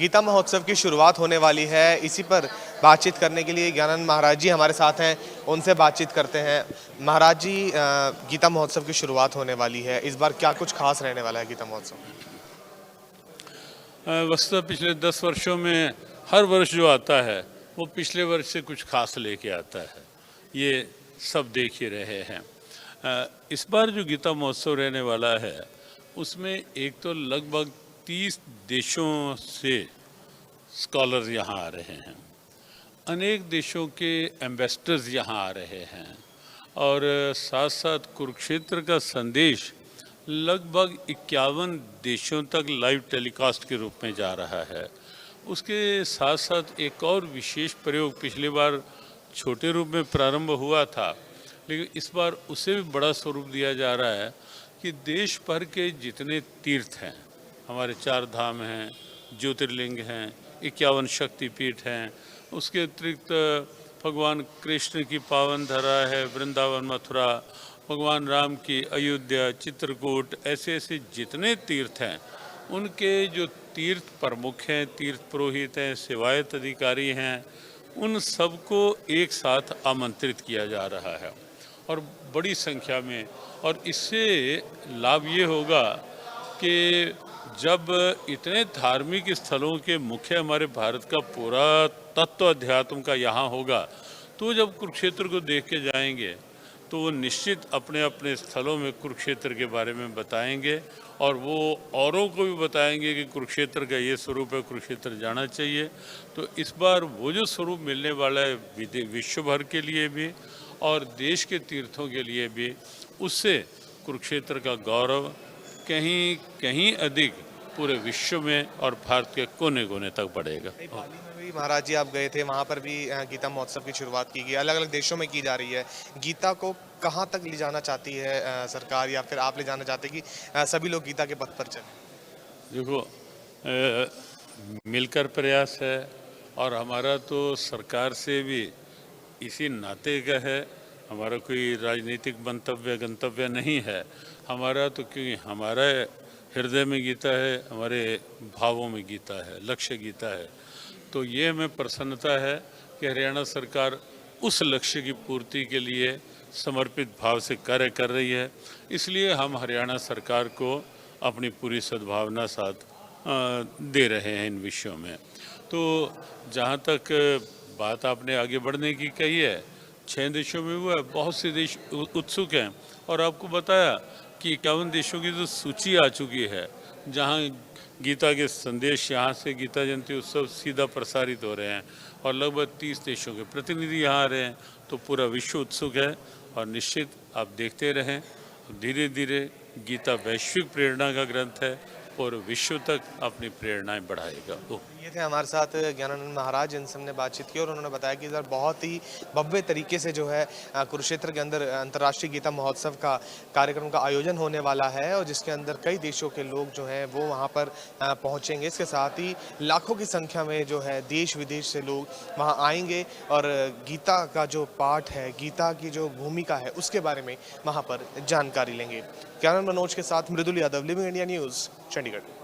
गीता महोत्सव की शुरुआत होने वाली है। इसी पर बातचीत करने के लिए ज्ञानानंद महाराज जी हमारे साथ हैं, उनसे बातचीत करते हैं। महाराज जी, गीता महोत्सव की शुरुआत होने वाली है। इस बार क्या कुछ खास रहने वाला है गीता महोत्सव में? वस्तुतः पिछले 10 वर्षों में हर वर्ष जो आता है वो पिछले वर्ष से कुछ खास लेके आता है। ये सब देख ही रहे हैं। इस बार जो गीता महोत्सव रहने वाला है उसमें एक तो लगभग 30 देशों से स्कॉलर्स यहाँ आ रहे हैं, अनेक देशों के एम्बेसडर्स यहाँ आ रहे हैं और साथ साथ कुरुक्षेत्र का संदेश लगभग 51 देशों तक लाइव टेलीकास्ट के रूप में जा रहा है। उसके साथ साथ एक और विशेष प्रयोग पिछली बार छोटे रूप में प्रारंभ हुआ था, लेकिन इस बार उसे भी बड़ा स्वरूप दिया जा रहा है कि देश भर के जितने तीर्थ हैं, हमारे 4 धाम हैं, ज्योतिर्लिंग हैं, 51 शक्तिपीठ हैं, उसके अतिरिक्त भगवान कृष्ण की पावन धरा है वृंदावन मथुरा, भगवान राम की अयोध्या चित्रकूट, ऐसे ऐसे जितने तीर्थ हैं उनके जो तीर्थ प्रमुख हैं, तीर्थ पुरोहित हैं, सेवायत अधिकारी हैं, उन सबको एक साथ आमंत्रित किया जा रहा है और बड़ी संख्या में। और इससे लाभ ये होगा कि जब इतने धार्मिक स्थलों के मुख्य हमारे भारत का पूरा तत्व अध्यात्म का यहाँ होगा, तो जब कुरुक्षेत्र को देख के जाएंगे तो वो निश्चित अपने अपने स्थलों में कुरुक्षेत्र के बारे में बताएंगे और वो औरों को भी बताएंगे कि कुरुक्षेत्र का ये स्वरूप है, कुरुक्षेत्र जाना चाहिए। तो इस बार वो जो स्वरूप मिलने वाला है विश्व भर के लिए भी और देश के तीर्थों के लिए भी, उससे कुरुक्षेत्र का गौरव कहीं कहीं अधिक पूरे विश्व में और भारत के कोने कोने तक बढ़ेगा। पाली में भी महाराज जी आप गए थे, वहाँ पर भी गीता महोत्सव की शुरुआत की गई, अलग अलग देशों में की जा रही है। गीता को कहाँ तक ले जाना चाहती है सरकार, या फिर आप ले जाना चाहते हैं कि सभी लोग गीता के पथ पर चलें? देखो, मिलकर प्रयास है और हमारा तो सरकार से भी इसी नाते का है। हमारा कोई राजनीतिक मंतव्य गंतव्य नहीं है। हमारा तो क्योंकि हमारा हृदय में गीता है, हमारे भावों में गीता है, लक्ष्य गीता है, तो ये हमें प्रसन्नता है कि हरियाणा सरकार उस लक्ष्य की पूर्ति के लिए समर्पित भाव से कार्य कर रही है। इसलिए हम हरियाणा सरकार को अपनी पूरी सद्भावना साथ दे रहे हैं इन विषयों में। तो जहाँ तक बात आपने आगे बढ़ने की कही है, 6 देशों में हुआ है, बहुत से देश उत्सुक हैं और आपको बताया कि 51 देशों की जो सूची आ चुकी है जहाँ गीता के संदेश यहाँ से गीता जयंती उत्सव सीधा प्रसारित हो रहे हैं और लगभग 30 देशों के प्रतिनिधि यहाँ आ रहे हैं। तो पूरा विश्व उत्सुक है और निश्चित आप देखते रहें, धीरे धीरे गीता वैश्विक प्रेरणा का ग्रंथ है और विश्व तक अपनी प्रेरणाएं बढ़ाएगा। ये थे हमारे साथ ज्ञानानंद महाराज, जिनसे हमने बातचीत की और उन्होंने बताया कि इस बार बहुत ही भव्य तरीके से जो है कुरुक्षेत्र के अंदर अंतर्राष्ट्रीय गीता महोत्सव का कार्यक्रम का आयोजन होने वाला है और जिसके अंदर कई देशों के लोग जो हैं वो वहाँ पर पहुँचेंगे। इसके साथ ही लाखों की संख्या में जो है देश विदेश से लोग वहाँ आएंगे और गीता का जो पाठ है, गीता की जो भूमिका है, उसके बारे में वहाँ पर जानकारी लेंगे। ज्ञानानंद मनोज के साथ Mridul Yadav, living India news, Chandigarh.